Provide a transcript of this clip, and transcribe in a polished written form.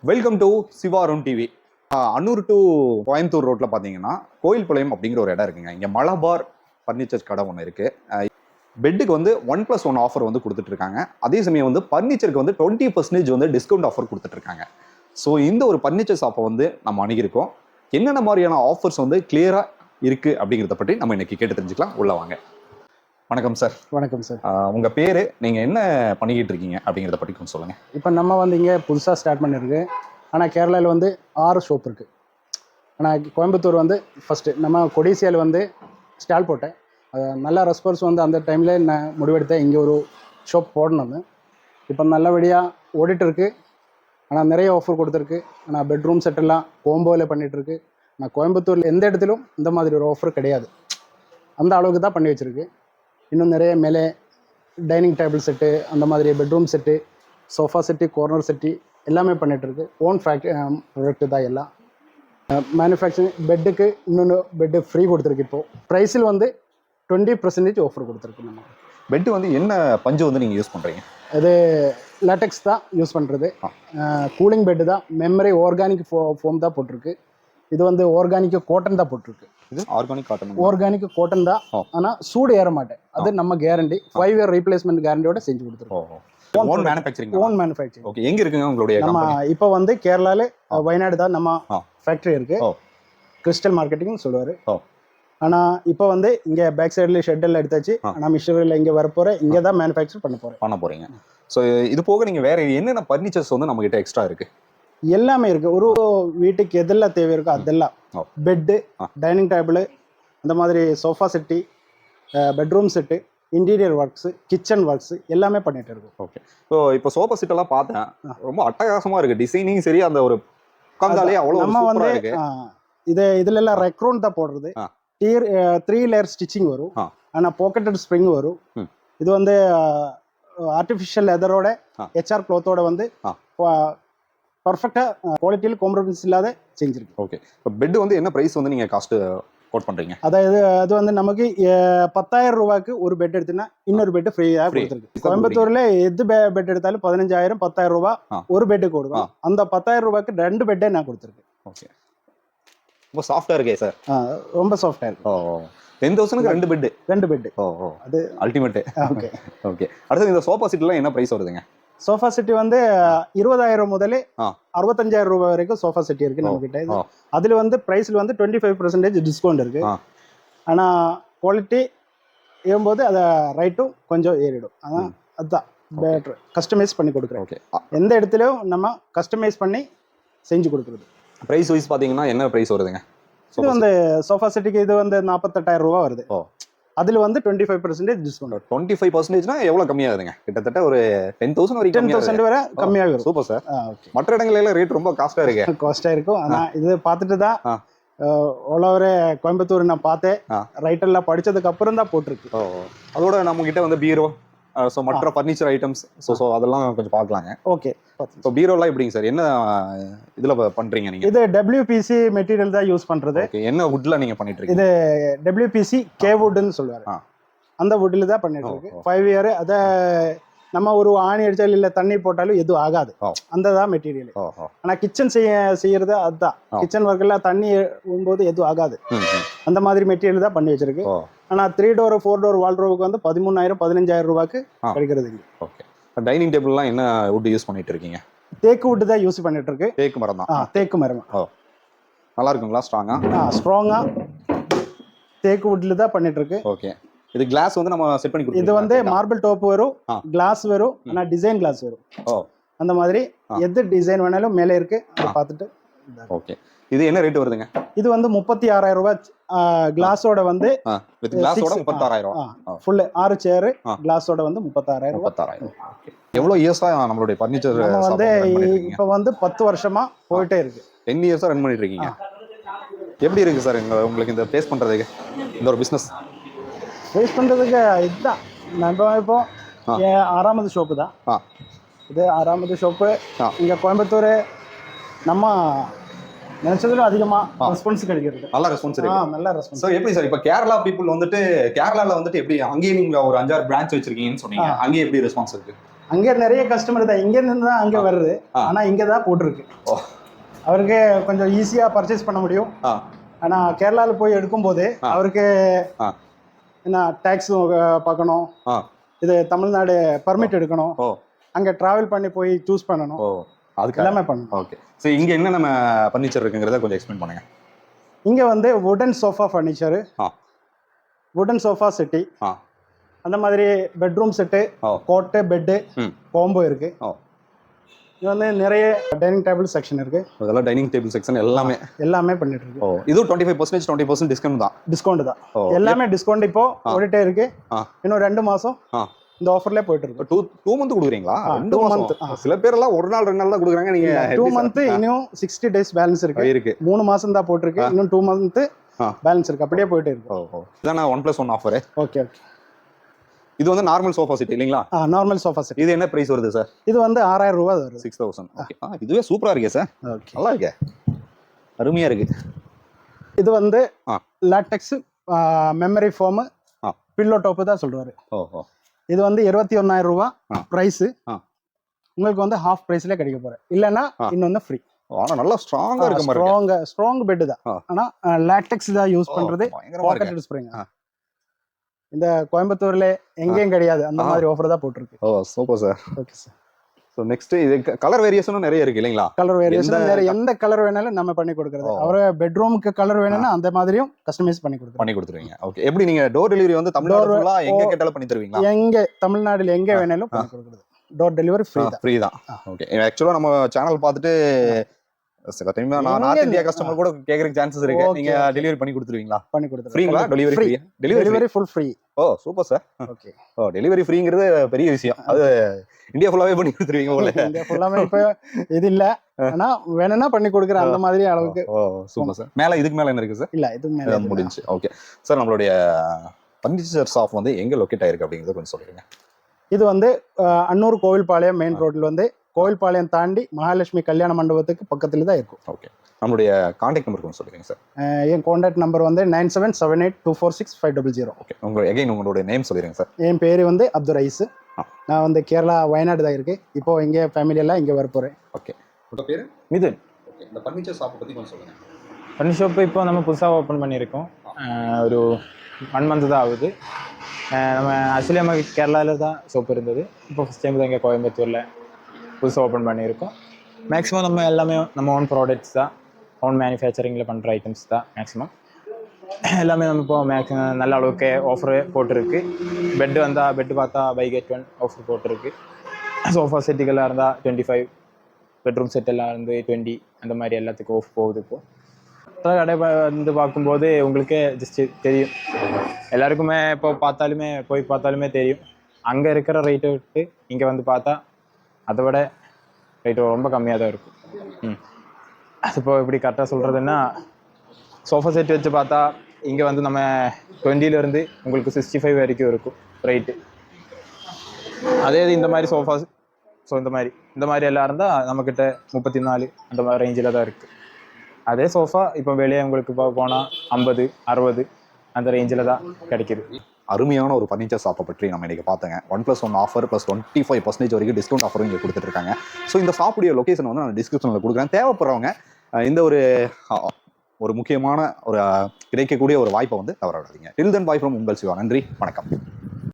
Welcome to Sivarun TV. Annur to Coimbatore ரோட்ல பாத்தீங்கன்னா கோயில்பாளையம் அப்படிங்கிற ஒரு இடம் இருக்குங்க. இங்க மலபார் பர்னிச்சர் கடை ஒன்று இருக்கு. பெட்டுக்கு வந்து 1+1 ஆஃபர் வந்து கொடுத்துட்டு இருக்காங்க. அதே சமயம் வந்து பர்னிச்சருக்கு வந்து 20% வந்து டிஸ்கவுண்ட் ஆஃபர் கொடுத்துட்டு இருக்காங்க. ஸோ இந்த ஒரு பர்னிச்சர் ஷாப்பை வந்து நம்ம அணுகிருக்கோம். என்னென்ன மாதிரியான ஆஃபர்ஸ் வந்து கிளியரா இருக்கு அப்படிங்கிறத பற்றி நம்ம இன்னைக்கு கேட்டு தெரிஞ்சுக்கலாம். உள்ள வாங்க. வணக்கம் சார். வணக்கம் சார். உங்க பேரு, நீங்க என்ன பண்ணிக்கிட்டு இருக்கீங்க அப்படிங்கிறத பற்றி கொஞ்சம் சொல்லுங்க. இப்போ நம்ம வந்து இங்கே புதுசாக ஸ்டார்ட் பண்ணியிருக்கு. ஆனால் கேரளாவில் வந்து 6 ஷாப் இருக்குது. ஆனால் கோயம்புத்தூர் வந்து ஃபஸ்ட்டு நம்ம கொடிசியாவில் வந்து ஸ்டால் போட்டேன். நல்ல ரெஸ்பான்ஸ் வந்து அந்த டைமில் நான் முடிவெடுத்தேன் இங்கே ஒரு ஷாப் போடணும்னு. இப்போ நல்லபடியாக ஓடிட்டு இருக்கு. ஆனால் நிறைய ஆஃபர் கொடுத்துருக்கு. ஆனால் பெட்ரூம் செட்டெல்லாம் கோம்போவில் பண்ணிகிட்ருக்கு. ஆனால் கோயம்புத்தூரில் எந்த இடத்துலையும் இந்த மாதிரி ஒரு ஆஃபர் கிடையாது. அந்த அளவுக்கு தான் பண்ணி வச்சுருக்கு. இன்னும் நிறைய மேலே டைனிங் டேபிள் செட்டு, அந்த மாதிரி bedroom set, sofa set, corner set எல்லாமே பண்ணிகிட்ருக்கு. ஓன் ப்ராடக்ட் தான் எல்லாம். மேனுஃபேக்சரிங் பெட்டுக்கு இன்னொன்று பெட்டு ஃப்ரீ கொடுத்துருக்கு. இப்போது ப்ரைஸில் வந்து 20% ஆஃபர் கொடுத்துருக்கு. நம்ம பெட்டு வந்து என்ன பஞ்சு வந்து நீங்கள் யூஸ் பண்ணுறீங்க? இது லேட்டெக்ஸ் தான் யூஸ் பண்ணுறது. கூலிங் பெட்டு தான். மெமரி ஆர்கானிக் ஃபோம் தான் போட்டிருக்கு. இது வந்து ஆர்கானிக் காட்டன் தான் போட்டிருக்கு. இது ஆர்கானிக் காட்டன். ஆர்கானிக் காட்டன் தான். ஆனால் சூடு ஏற மாட்டேன். அது நம்ம கேரண்டி 5 இயர் ரீப்ளேஸ்மெண்ட் கேரண்டியோட செஞ்சு கொடுத்துருக்கோம். Own manufacturing. Own manufacturing. Okay, எங்க இருக்குங்க உங்களுடைய நம்ம இப்போ வந்து கேரளால வயநாடு தான் நம்ம ஃபேக்டரி இருக்கு. கிறிஸ்டல் மார்க்கெட்டிங் சொல்லுவாரு. ஆனால் இப்போ வந்து இங்கே பேக் சைடில் ஷெட்டில் எடுத்தாச்சு. நான் மிஷினரியில் இங்கே வரப்போகிறேன். இங்கே தான் மேனுஃபேக்சர் பண்ண போகிறீங்க. ஸோ இது போக நீங்கள் வேற என்னென்ன பர்னிச்சர்ஸ் வந்து நம்மகிட்ட எக்ஸ்ட்ரா இருக்கு? எல்லாமே இருக்கு. ஒரு வீட்டுக்கு எதெல்லாம் தேவை இருக்கோ அதெல்லாம். பெட்டு, டைனிங் டேபிள், அந்த மாதிரி sofa set, bedroom set, interior works, kitchen works எல்லாமே பண்ணிட்டு இருக்கோம். ஓகே. ஸோ இப்போ சோஃபா செட்டெல்லாம் பார்த்தேன், ரொம்ப அட்டகாசமாக இருக்கு. டிசைனிங் சரி, அந்த ஒரு உட்காந்தாலே அவ்வளோ நம்ம வந்து இதுல எல்லாம் ரெக்ரோன் தான் போடுறது. 3 லேயர் ஸ்டிச்சிங் வரும். ஆனால் பாக்கெட்டட் ஸ்ப்ரிங் வரும். இது வந்து ஆர்டிஃபிஷியல் லெதரோட HR கிளாத்தோட வந்து பர்ஃபெக்டாக குவாலிட்டியில் காம்ப்ரமைஸ் இல்லாத செஞ்சிருக்கு. ஓகே. இப்போ பெட் வந்து என்ன ப்ரைஸ் வந்து நீங்கள் காஸ்ட் கோட் பண்ணுறீங்க? அதாவது அது வந்து நமக்கு 10,000 ரூபாய்க்கு ஒரு பெட் எடுத்துனா இன்னொரு பெட் ஃப்ரீயாக கொடுத்துருக்கு. கோயம்புத்தூரில் எது பெட் எடுத்தாலும் 15,000 10,000 ரூபாய் ஒரு பெட்டுக்கு கொடுக்கும். அந்த 10,000 ரூபாய்க்கு 2 பெட்டே நான் கொடுத்துருக்கேன். ஓகே. ரொம்ப சாஃப்டாக இருக்கே சார். ரொம்ப சாஃப்டாக இருக்கு. 10,000க்கு 2 பெட். அது அல்டிமேட். ஓகே. ஓகே. அடுத்து இந்த சோஃபா செட்லாம் என்ன ப்ரைஸ் வருதுங்க? சோஃபா செட்டு வந்து 20,000 முதலே 65,000 ரூபாய் வரைக்கும் சோஃபா செட் இருக்கு நம்ம கிட்ட. அதுல வந்து பிரைஸ்ல வந்து 25% டிஸ்கவுண்ட் இருக்கு. ஆனா குவாலிட்டி ஏறும்போது அதை ரைட்டும் கொஞ்சம் ஏறிடும். ஆனால் அதுதான் பெட்டர். கஸ்டமைஸ் பண்ணி கொடுக்குறேன். ஓகே. எந்த இடத்துலையும் நம்ம கஸ்டமைஸ் பண்ணி செஞ்சு கொடுக்குறது. ப்ரைஸ் வைஸ் பார்த்தீங்கன்னா என்ன ப்ரைஸ் வருதுங்க? இது வந்து சோஃபா செட்டுக்கு இது வந்து 48,000 ரூபா வருது. அதுல வந்து 25% டிஸ்கவுண்ட். 25%னா எவ்வளவு கம்மியாகுதுங்க? கிட்டத்தட்ட ஒரு 10,000 வரைக்கும் 10,000 வரை கம்மியாகும். Super sir. மற்ற இடங்கள்ல எல்லாம் ரேட் ரொம்ப காஸ்டா இருக்கு. காஸ்டா இருக்கும். ஆனா இது பார்த்துட்டு தான் ஆல் ஓவர் கோயம்புத்தூர் நான் பார்த்தேன். ரைட்டர்ல படிச்சதுக்கு அப்புறம் தான் போட்டிருக்கு. அதோட நம்ம கிட்ட வந்து பீரோ, ஸோ மற்ற ஃபர்னிச்சர் ஐட்டம்ஸ், ஸோ அதெல்லாம் கொஞ்சம் பார்க்கலாங்க. ஓகே. இப்போ பீரோலாம் எப்படிங்க சார்? என்ன இதில் பண்ணுறீங்க நீங்கள்? இது WPC மெட்டீரியல் தான் யூஸ் பண்ணுறது. ஓகே. என்ன வுட்டில் நீங்கள் பண்ணிட்டு இருக்கீங்க? இது WPC வுட்னு சொல்லுவார். அந்த வுட்டில் தான் பண்ணிட்டு இருக்கு. 5 இயர். அதை நம்ம ஒரு ஆணி அடிச்சாலும் இல்லை தண்ணி போட்டாலும் எதுவும் ஆகாது. அந்த தான் மெட்டீரியல். ஆனால் கிச்சன் செய்யறது அதுதான். கிச்சன் ஒர்க்கெல்லாம் தண்ணி போது எதுவும் ஆகாது. அந்த மாதிரி மெட்டீரியல் தான் பண்ணி வச்சிருக்கு. ஆனால் 3 டோர் 4 டோர் வால்ட்ரோவுக்கு வந்து 13,000 15,000 ரூபாய்க்கு கிடைக்கிறது. ஓகே. டைனிங் டேபிள்லாம் என்ன வுட் யூஸ் பண்ணிட்டு இருக்கீங்க? தேக்கு வுட் தான் யூஸ் பண்ணிட்டு இருக்கு. தேக்கு மரம் தான். தேக்கு மரம். நல்லா இருக்குங்களா? ஸ்ட்ராங்கா தேக்கு வுட்ல தான் பண்ணிட்டு இருக்கு. ஓகே. இது கிளாஸ் வந்து நம்ம செட் பண்ணி கொடுத்துருக்கோம். இது வந்து மார்பிள் டாப் வரும், கிளாஸ் வரும், ஆனால் டிசைன் கிளாஸ் வரும். அந்த மாதிரி எது டிசைன் வேணாலும் மேலே இருக்கு. அதை பார்த்துட்டு. ஓகே. இது என்ன ரேட் வருதுங்க? இது வந்து 36,000 ரூபாய். கிளாஸோட வந்து வித் கிளாஸோட 36,000. ஃபுல் 6 சேர் கிளாஸோட வந்து 36,000. எவ்வளவு இயர்ஸா நம்மளுடைய ஃபர்னிச்சர் வந்து இப்போ வந்து 10 வருஷமா போயிட்டே இருக்கு. 10 இயர்ஸா ரன் பண்ணிட்டு இருக்கீங்க. எப்படி இருக்கு சார் உங்களுக்கு இந்த ஃபேஸ் பண்றதுக்கு இந்த ஒரு பிசினஸ்? ஃபேஸ் பண்றதுக்கு இதுதான். நம்ம இப்போ 6வது ஷாப்பு தான் இது. 6வது ஷாப்பு இங்க கோயம்புத்தூர். நம்ம நினைச்சதுல அதிகமா ரெஸ்பான்ஸ் கிடைக்கிறது. நல்ல ரெஸ்பான்ஸ் இருக்கு. நல்ல ரெஸ்பான்ஸ். சோ எப்படி சார் இப்போ கேரளா பீப்புள் வந்துட்டு கேரளால வந்துட்டு எப்படி அங்கேயே நீங்க ஒரு 5-6 பிரான்ச் வச்சிருக்கீங்கன்னு சொன்னீங்க. அங்கேயே எப்படி ரெஸ்பான்ஸ் இருக்கு? அங்கே நிறைய கஸ்டமர் தான் இங்கேருந்து தான் அங்கே வருது. ஆனால் இங்கே தான் போட்டிருக்கு. அவருக்கு கொஞ்சம் ஈஸியாக பர்ச்சேஸ் பண்ண முடியும். ஆனால் கேரளாவில் போய் எடுக்கும்போது அவருக்கு என்ன டேக்ஸ் பார்க்கணும், இது தமிழ்நாடு பர்மிட் எடுக்கணும், அங்கே ட்ராவல் பண்ணி போய் சூஸ் பண்ணணும், அதுக்கு எல்லாமே பண்ணணும். ஓகே. ஸோ இங்கே என்ன நம்ம ஃபர்னிச்சர் இருக்குங்கிறத கொஞ்சம் எக்ஸ்பிளைன் பண்ணுங்க. இங்கே வந்து வுடன் சோஃபா ஃபர்னிச்சரு, வுடன் சோஃபா செட்டி, அந்த மாதிரி பெட்ரூம் செட்டு, கோட்டு, பெட்டு, கோம்போ இருக்கு. இது வந்து நிறைய டைனிங் டேபிள் செக்ஷன் இருக்கு. அதெல்லாம் டைனிங் டேபிள் செக்ஷன் எல்லாமே பண்ணிட்டு இருக்கு. இது 25% 20% டிஸ்கவுண்ட் தான். டிஸ்கவுண்ட் தான், எல்லாமே டிஸ்கவுண்ட் இப்போ ஓடிட்டே இருக்கு. இன்னும் 2 மாசம் இந்த ஆஃபர்லயே போயிட்டு இருக்கு. 2 மந்த் கொடுக்குறீங்களா? 2 மந்த். சில பேர் எல்லாம் ஒரு நாள் 2 நாள் தான் கொடுக்குறாங்க. நீங்க 2 மந்த், இன்னும் 60 டேஸ் பேலன்ஸ் இருக்கு. 3 மாசம் தான் போட்டிருக்கு, இன்னும் 2 மந்த் பேலன்ஸ் இருக்கு. அப்படியே போயிட்டு இருக்கு. இதான 1+1 ஆஃபர். ஓகே. இது வந்து நார்மல் சோஃபா செட் இல்லீங்களா? Normal sofa set. இது என்ன பிரைஸ் வருது சார்? இது வந்து 6000 ரூபாய் வருது. 6000. ஓகே. இதுவே சூப்பரா இருக்கே சார். ஓகே, நல்லா இருக்கே, அருமையா இருக்கு. இது வந்து latex memory foam pillow top தான் சொல்றாரு. இது வந்து 21000 ரூபாய் பிரைஸ். உங்களுக்கு வந்து ஹாஃப் பிரைஸ்ல கிடைக்க போற, இல்லனா இன்னொன்னு ஃப்ரீ. ஆனா நல்லா ஸ்ட்ராங்கா இருக்கு மாதிரி. ஸ்ட்ராங் பெட் தான். ஆனா லாட்டெக்ஸ் தான் யூஸ் பண்றது. Packet spring. இந்த கோயம்புத்தூர்ல எங்கேயும் கிடையாது, அந்த மாதிரி ஆஃபர் தான் போட்டுருக்கு. Super sir. Okay sir. So next இது கலர் வேரியேஷனும் நிறைய இருக்கு இல்லைங்களா? கலர் வேரியேஷன் வேற எந்த கலர் வேணாலும் நம்ம பண்ணி கொடுக்குறது. அவர் பெட்ரூமுக்கு கலர் வேணும்னா அந்த மாதிரியும் கஸ்டமைஸ் பண்ணி கொடுத்துருவீங்க. ஓகே. எப்படி நீங்க டோர் டெலிவரி வந்து தமிழ்நாடு ஃபுல்லா எங்க கேட்டாலும் பண்ணி தருவீங்களா? எங்க தமிழ்நாடுல எங்க வேணாலும் பண்ணி கொடுக்குறது. டோர் டெலிவரி ஃப்ரீ தான். ஓகே. ஆக்சுவலா நம்ம சேனல் பார்த்துட்டு சில டைம் நான் நார்த் இந்தியா கஸ்டமர் கூட கேக்குறதுக்கு சான்சஸ் இருக்கு. நீங்க டெலிவரி பண்ணி கொடுத்துருவீங்களா? பண்ணி கொடுத்துருவீங்க. ஃப்ரீங்களா? Delivery full free. Super sir. Okay. Delivery ஃப்ரீங்கிறது பெரிய விஷயம். அது இந்தியா ஃபுல்லாவே பண்ணி கொடுத்துருவீங்க போல. இந்தியா ஃபுல்லாமே இப்போ இது இல்ல, ஆனா வேணும்னா பண்ணி கொடுக்குற அந்த மாதிரி அளவுக்கு. Super sir. மேல இதுக்கு மேல என்ன இருக்கு சார்? இல்ல, இதுக்கு மேல முடிஞ்சு. ஓகே சார், நம்மளுடைய ஃபர்னிச்சர் ஷாப் வந்து எங்க லொகேட் ஆயிருக்கு அப்படிங்கறத கொஞ்சம் சொல்லுங்க. இது வந்து அன்னூர் கோவில்பாளையம் மெயின் ரோட்ல வந்து கோவில்பாளையம் தாண்டி மகாலட்சுமி கல்யாண மண்டபத்துக்கு பக்கத்துல தான் இருக்கும். ஓகே. நம்மளுடைய கான்டாக்ட் நம்பர் கொஞ்சம் சொல்லுங்க சார். என் கான்டாக்ட் நம்பர் வந்து 9778246500. ஓகே. உங்களுடைய நேம் சொல்லிடுங்க சார். என் பேரு வந்து அப்துல் ரைஸ். நான் வந்து கேரளா வயநாடு தான் இருக்கு. இப்போ இங்கே ஃபேமிலி எல்லாம் இங்கே வர போறேன். ஓகே. உங்க பேரு? மிதுன். ஓகே. இந்த ஃபர்னிச்சர் ஷாப் பத்தி கொஞ்சம் சொல்லுங்க. ஃபர்னிச்சர் ஷாப் இப்போ நம்ம புதுசாக ஓப்பன் பண்ணியிருக்கோம். ஒரு 1 மந்த் தான் ஆகுது. நம்ம ஆக்சுவலி நம்ம கேரளாவில் தான் ஷாப் இருந்தது. இப்போ ஃபஸ்ட் டைம் தான் இங்கே கோயம்புத்தூரில் புதுசாக ஓப்பன் பண்ணியிருக்கோம். மேக்ஸிமம் நம்ம எல்லாமே நம்ம ஓன் ப்ராடக்ட்ஸ் தான், ஓன் மேனுஃபேக்சரிங்கில் பண்ணுற ஐட்டம்ஸ் தான் மேக்ஸிமம். எல்லாமே நம்ம இப்போ மேக்ஸிமம் நல்ல அளவுக்கு ஆஃபரு போட்டிருக்கு. பெட்டு வந்தால் பெட்டு பார்த்தா பை கெட் 1 ஆஃபர் போட்டிருக்கு. சோஃபா செட்டுகளாக இருந்தால் 25, பெட்ரூம் செட் எல்லாம் இருந்து 20, அந்த மாதிரி எல்லாத்துக்கும் ஆஃப் போகுது. இப்போது கடை வந்து பார்க்கும்போது உங்களுக்கு ஜஸ்ட்டு தெரியும், எல்லாருக்குமே இப்போ போய் பார்த்தாலுமே தெரியும். அங்கே இருக்கிற ரேட்டை விட்டு இங்கே வந்து பார்த்தா அதை விட ரேட்டு ரொம்ப கம்மியாக தான் இருக்கும். அது இப்போ எப்படி கரெக்டாக சொல்கிறதுன்னா, சோஃபா செட் வச்சு பார்த்தா இங்கே வந்து நம்ம 20லேருந்து உங்களுக்கு 65 வரைக்கும் இருக்கும் ரேட்டு. அதே இது இந்த மாதிரி சோஃபாஸ், ஸோ இந்த மாதிரி எல்லாம் இருந்தால் நம்மக்கிட்ட 34 அந்த மாதிரி ரேஞ்சில் தான் இருக்குது. அதே சோஃபா இப்போ வெளியே உங்களுக்கு போனால் 50, 60 அந்த ரேஞ்சில் தான் கிடைக்கிது. அருமையான ஒரு ஃபர்னிச்சர் ஷாப்பை பற்றி நம்ம இன்றைக்கி பார்த்தேங்க. 1+1 ஆஃபர் ப்ளஸ் 25% வரைக்கும் டிஸ்கவுண்ட் ஆஃபரும் இங்கே கொடுத்துட்ருக்காங்க. ஸோ இந்த ஷாப்புடைய லொக்கேஷன் வந்து நான் டிஸ்கிரிப்ஷனில் கொடுக்குறேன். தேவைப்படுறவங்க இந்த ஒரு முக்கியமான ஒரு கிடைக்கக்கூடிய ஒரு வாய்ப்பை வந்து தவற விடாதீங்க. டில் தென் பாய் ஃப்ரம் உங்கள் சிவா. நன்றி, வணக்கம்.